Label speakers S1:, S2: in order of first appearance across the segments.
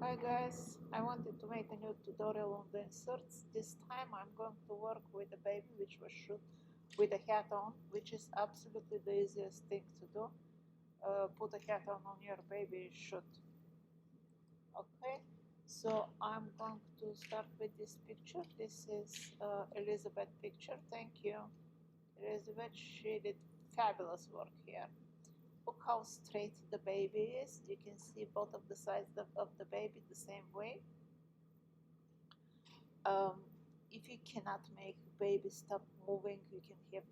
S1: Hi guys, I wanted to make a new tutorial on the inserts. This time I'm going to work with a baby which was shoot with a hat on, which is absolutely the easiest thing to do. Put a hat on your baby, shoot. Okay, so I'm going to start with this picture. This is Elizabeth picture. Thank you, Elizabeth. She did fabulous work here. Look how straight the baby is. You can see both of the sides of the baby the same way. If you cannot make baby stop moving, you can have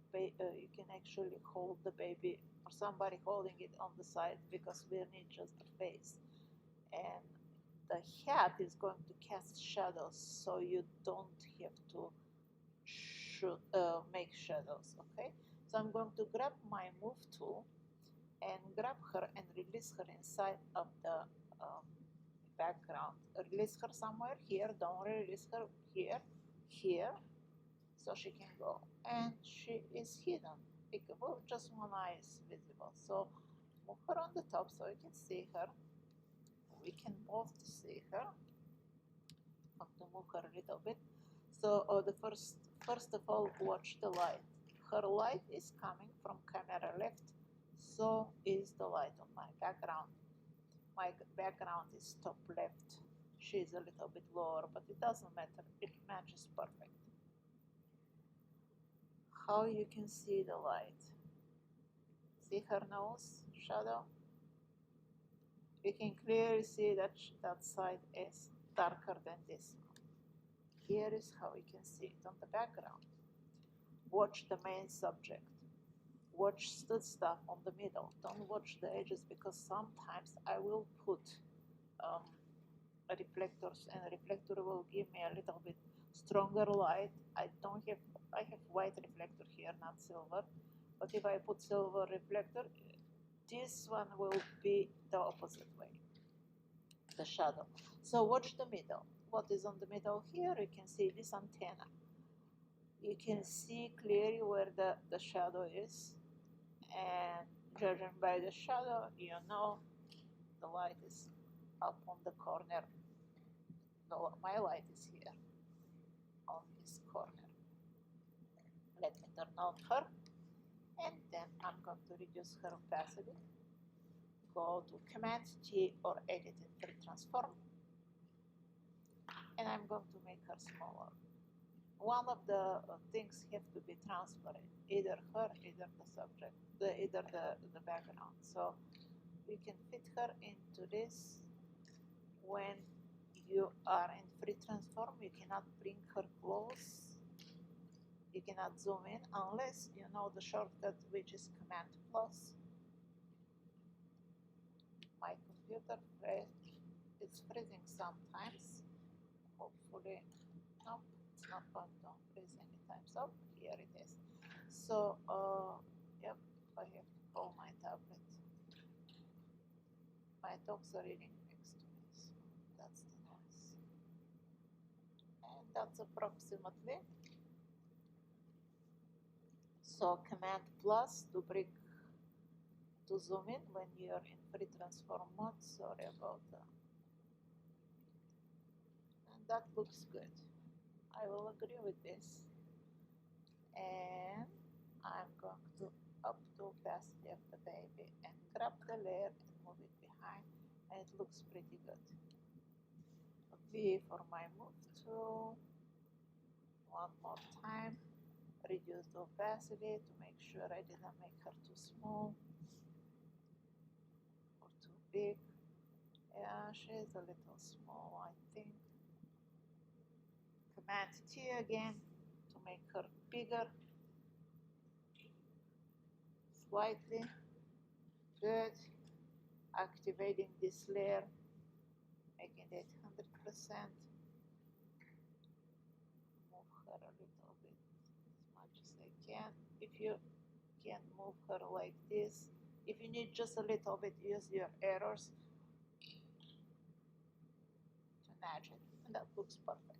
S1: you can actually hold the baby or somebody holding it on the side, because we need just the face, and the hat is going to cast shadows, so you don't have to make shadows. Okay, so I'm going to grab my move tool and grab her and release her inside of the background. Release her somewhere here. Don't release her here. Here, so she can go, and she is hidden. Well, just one eye is visible. So move her on the top so you can see her. We can both see her. I'm going to move her a little bit. So the first of all, watch the light. Her light is coming from camera left, so is the light on my background. My background is top left. She is a little bit lower, but it doesn't matter. It matches perfect. How you can see the light? See her nose shadow? You can clearly see that that side is darker than this one. Here is how you can see it on the background. Watch the main subject. Watch the stuff on the middle. Don't watch the edges, because sometimes I will put reflectors, and a reflector will give me a little bit stronger light. I have white reflector here, not silver. But if I put silver reflector, this one will be the opposite way, the shadow. So watch the middle. What is on the middle here? You can see this antenna. You can see clearly where the shadow is, and judging by the shadow, you know the light is up on the corner. My light is here on this corner. Let me turn on her, and then I'm going to reduce her opacity. Go to Command T or Edit in Free Transform, and I'm going to make her smaller. One of the things have to be transparent, either her, either the subject, either the background. So you can fit her into this. When you are in Free Transform, you cannot bring her close. You cannot zoom in unless you know the shortcut, which is Command Plus. My computer it's freezing sometimes. Hopefully, no, it's not going to freeze anytime. So here it is. So yep, I have to call my tablet. My dogs are eating next to me, so that's the noise. And that's approximately. So Command Plus to bring to zoom in when you're in Free Transform mode. Sorry about that. And that looks good. I will agree with this. And I'm going to up the opacity of the baby and grab the layer and move it behind, and it looks pretty good. V for my move tool. One more time. Reduce the opacity to make sure I didn't make her too small or too big. Yeah, she's a little small, I think. Command T again to make her bigger. Slightly. Good. Activating this layer, making it 100%. Move her a little bit as much as I can. If you can move her like this, if you need just a little bit, use your arrows to nudge it, and that looks perfect.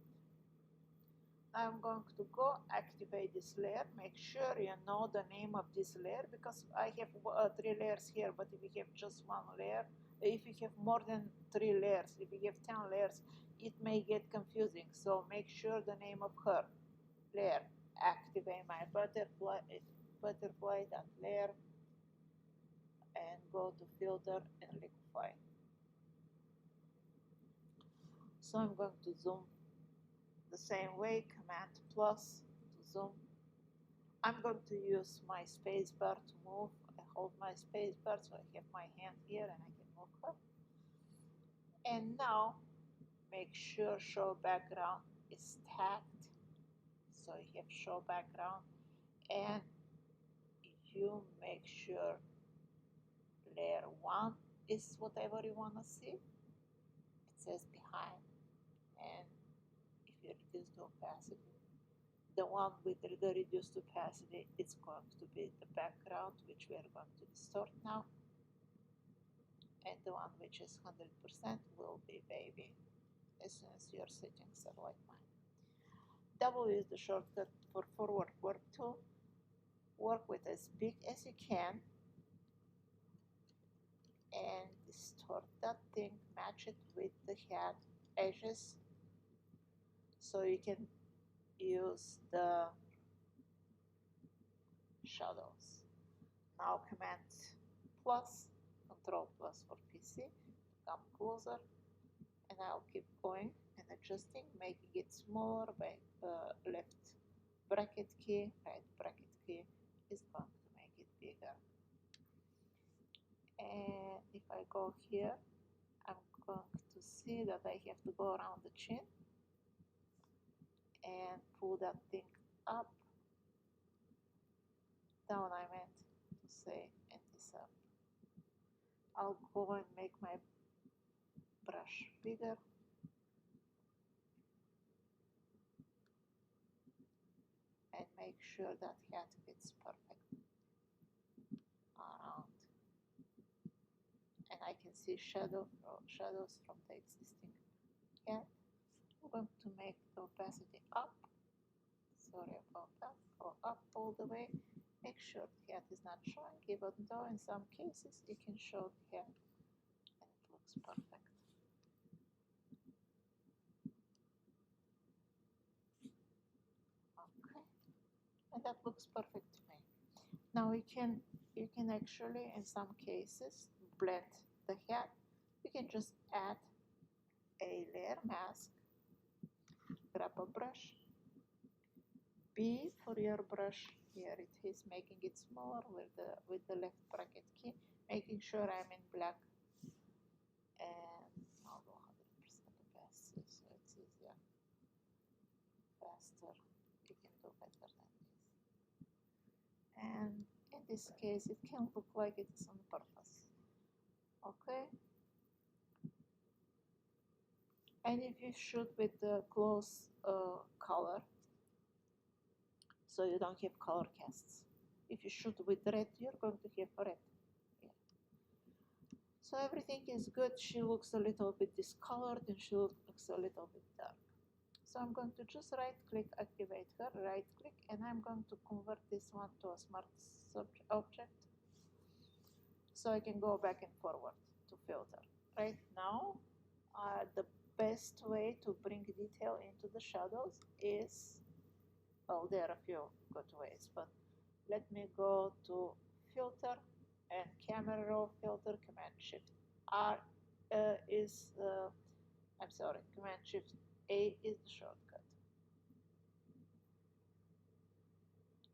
S1: Now I'm going to go activate this layer. Make sure you know the name of this layer, because I have 3 layers here, but if you have just one layer, if you have more than 3 layers, if you have 10 layers, it may get confusing. So make sure the name of her layer. Activate my butterfly that layer and go to filter and liquefy. So I'm going to zoom the same way, Command plus to zoom. I'm going to use my space bar to move. I hold my space bar so I have my hand here and I can move her. And now make sure show background is tagged. So you have show background and you make sure layer 1 is whatever you want to see. It says behind, and if you reduce the opacity, the one with the reduced opacity is going to be the background, which we are going to distort now, and the one which is 100% will be baby, as soon as your settings are like mine. W is the shortcut for forward work tool. Work with as big as you can and distort that thing, match it with the head edges so you can use the shadows. Now Command plus, Control plus for PC, come closer, and I'll keep going and adjusting, making it smaller by left bracket key, right bracket key is going to make it bigger. And if I go here, I'm going to see that I have to go around the chin and pull that thing up, down I meant to say, and this up. I'll go and make my brush bigger and make sure that head fits perfect around. And I can see shadows from the existing head. I'm going to make the opacity up. Sorry about that. Go up all the way. Make sure the head is not showing, even though in some cases you can show the head and it looks perfect. Okay, and that looks perfect to me. Now you can actually in some cases blend the head. You can just add a layer mask, grab a brush, B for your brush, here it is, making it smaller with the left bracket key, making sure I'm in black, and I'll go 100% opacity so it's easier, faster, you can do better than this. And in this case it can look like it is on purpose. Okay, and if you shoot with the close color, so you don't have color casts. If you shoot with red, you're going to have red. Yeah. So everything is good. She looks a little bit discolored and she looks a little bit dark. So I'm going to just right click, activate her, right click, and I'm going to convert this one to a smart object. So I can go back and forward to filter. Right now, the best way to bring detail into the shadows is, well, there are a few good ways, but let me go to filter and camera raw filter, Command Shift R is, I'm sorry, Command Shift A is the shortcut.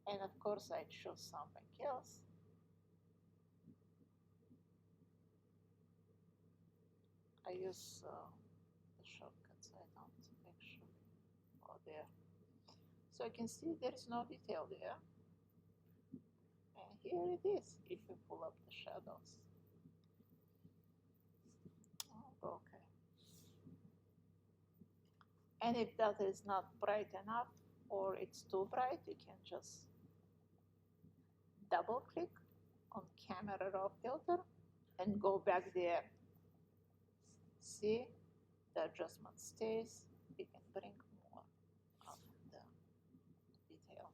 S1: And of course I choose something else. I use the shortcuts, I don't actually go there. So I can see there is no detail there. And here it is, if you pull up the shadows. Oh, okay. And if that is not bright enough or it's too bright, you can just double click on camera raw filter and go back there. See, the adjustment stays. You can bring more of the detail.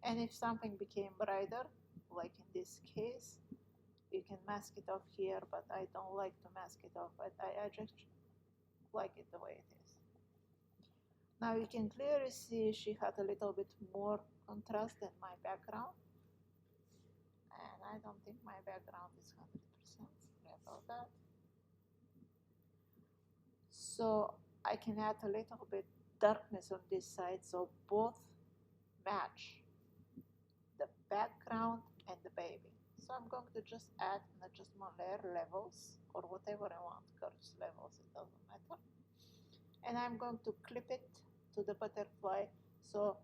S1: And if something became brighter, like in this case, You can mask it off here, but I don't like to mask it off. I just like it the way it is. Now you can clearly see she had a little bit more contrast than my background. And I don't think my background is 100%. Sorry about that. So I can add a little bit darkness on this side, so both match the background and the baby. So I'm going to just add an adjustment layer levels or whatever I want, curves levels, it doesn't matter. And I'm going to clip it to the butterfly, so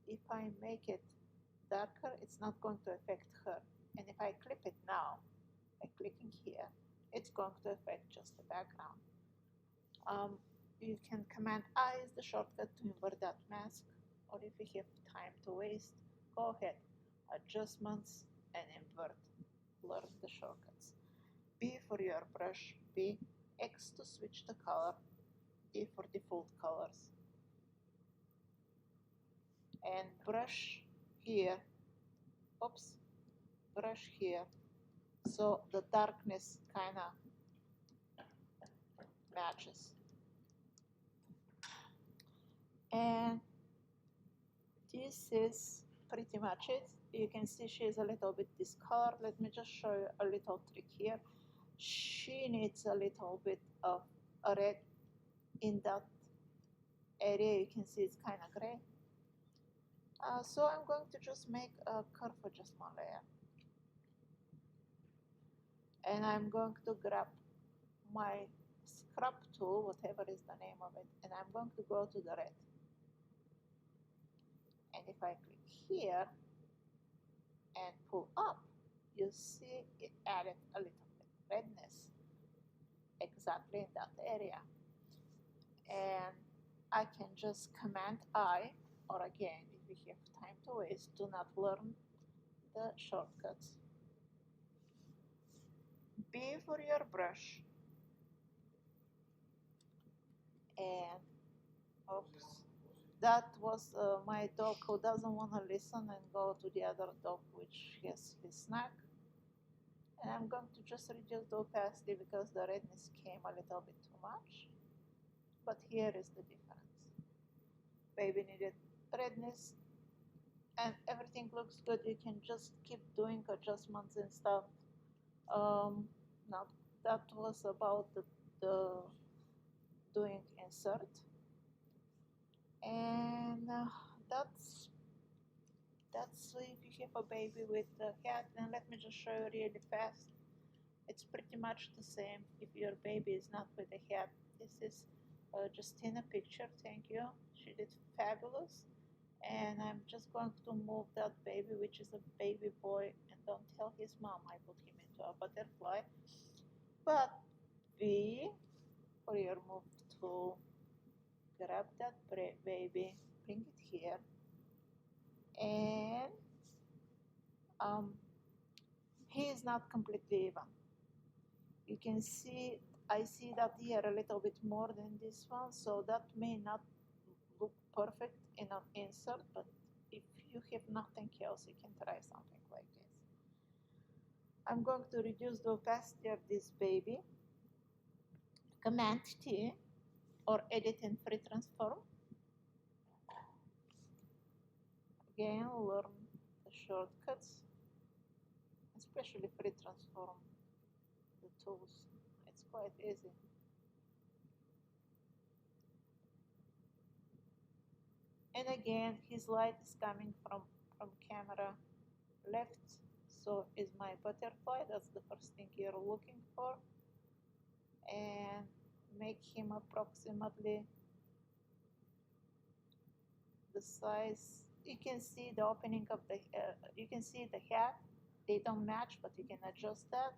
S1: if I make it darker, it's not going to affect her. And if I clip it now, by clicking here, it's going to affect just the background. You can Command I is the shortcut to invert that mask, or if you have time to waste, go ahead, adjustments and invert, learn the shortcuts. B for your brush, B, X to switch the color, D for default colors. And brush here, oops, brush here, so the darkness kind of matches. And this is pretty much it. You can see she's a little bit discolored. Let me just show you a little trick here. She needs a little bit of a red in that area. You can see it's kind of gray. So I'm going to just make a curve adjustment layer. And I'm going to grab my scrub tool, whatever is the name of it, and I'm going to go to the red. And if I click here and pull up, you see it added a little bit redness exactly in that area. And I can just Command I, or again, if you have time to waste, do not learn the shortcuts. B for your brush, and oops, that was my dog who doesn't want to listen and go to the other dog which has his snack. And I'm going to just reduce the opacity because the redness came a little bit too much. But here is the difference. Baby needed redness and everything looks good. You can just keep doing adjustments and stuff. Now that was about the doing insert. And that's if you have a baby with a hat. And let me just show you really fast. It's pretty much the same if your baby is not with a hat. This is Justina picture, thank you. She did fabulous. And I'm just going to move that baby, which is a baby boy, and don't tell his mom I put him into a butterfly. But V for your move tool, grab that baby, bring it here, and he is not completely even. You can see, I see that here a little bit more than this one, so that may not look perfect in an insert, but if you have nothing else, you can try something like this. I'm going to reduce the opacity of this baby, Command T, or edit in free transform. Again, learn the shortcuts, especially free transform, the tools. It's quite easy. And again, his light is coming from camera left, so is my butterfly. That's the first thing you're looking for. And make him approximately the size. You can see the opening of the, you can see the hat. They don't match, but you can adjust that.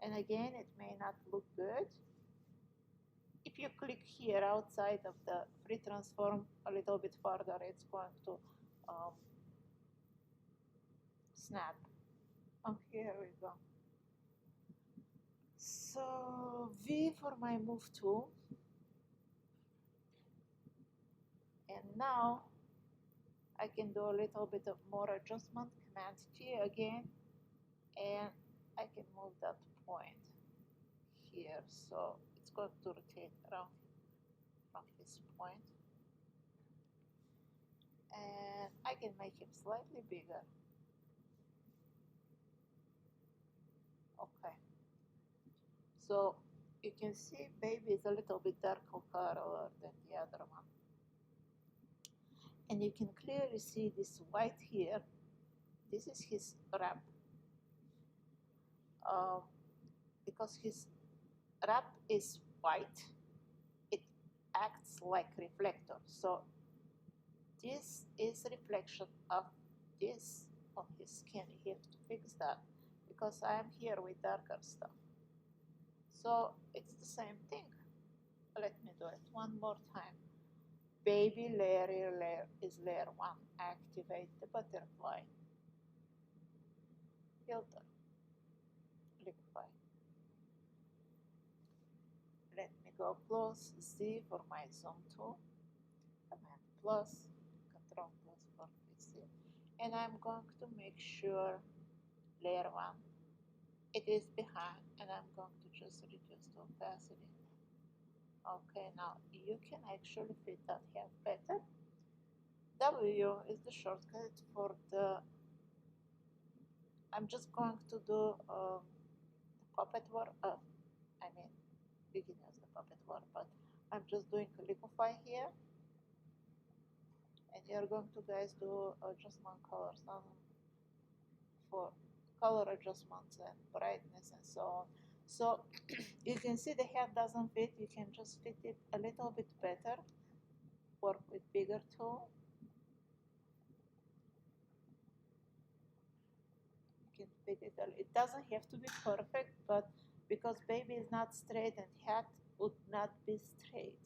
S1: And again, it may not look good. If you click here outside of the free transform a little bit further, it's going to snap. Oh, here we go. So V for my move tool. And now I can do a little bit of more adjustment. Command T again. and I can move that point here, so it's going to rotate around from this point, and I can make him slightly bigger. Okay, so you can see baby is a little bit darker color than the other one, and you can clearly see this white here. This is his wrap, um, because his wrap is white, it acts like reflector. So this is reflection of this on his skin. You have to fix that because I am here with darker stuff. So it's the same thing. Let me do it one more time. Baby layer is layer 1. Activate the butterfly. Filter. Liquify. Let me go close Z for my zoom tool. Command plus, Control plus for Z. And I'm going to make sure layer 1 it is behind, and I'm going to just reduce the opacity. Okay, now you can actually fit that half better. W is the shortcut for the, I'm just going to do the puppet work, I mean beginners the puppet work, but I'm just doing liquefy here, and you're going to guys do adjustment colors for color adjustments and brightness and so on. So you can see the head doesn't fit, you can just fit it a little bit better, work with bigger tool. You can fit it, it doesn't have to be perfect, but because baby is not straight and hat would not be straight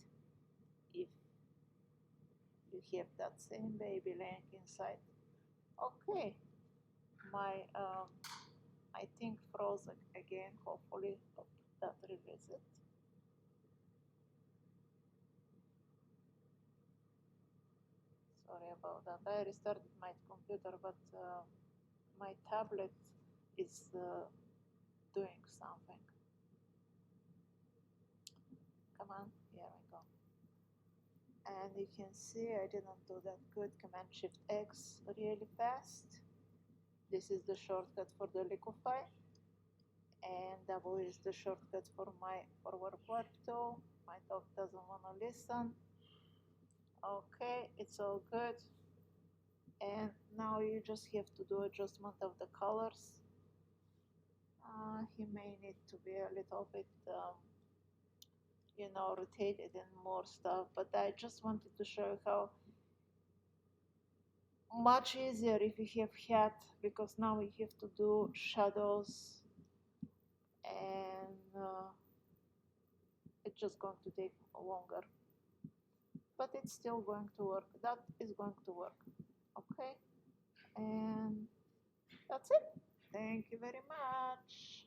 S1: if you have that same baby laying inside. Okay, my I think froze again, hopefully that releases it. Sorry about that. I restarted my computer, but my tablet is doing something. Come on, here we go. And you can see I didn't do that good. Command Shift X really fast. This is the shortcut for the liquefy, and W is the shortcut for my forward warp tool. My dog doesn't want to listen. Okay, it's all good. And now you just have to do adjustment of the colors. He may need to be a little bit rotated and more stuff, but I just wanted to show you how much easier if you have hat, because now we have to do shadows, and it's just going to take longer, but it's still going to work. That is going to work. Okay, and that's it. Thank you very much.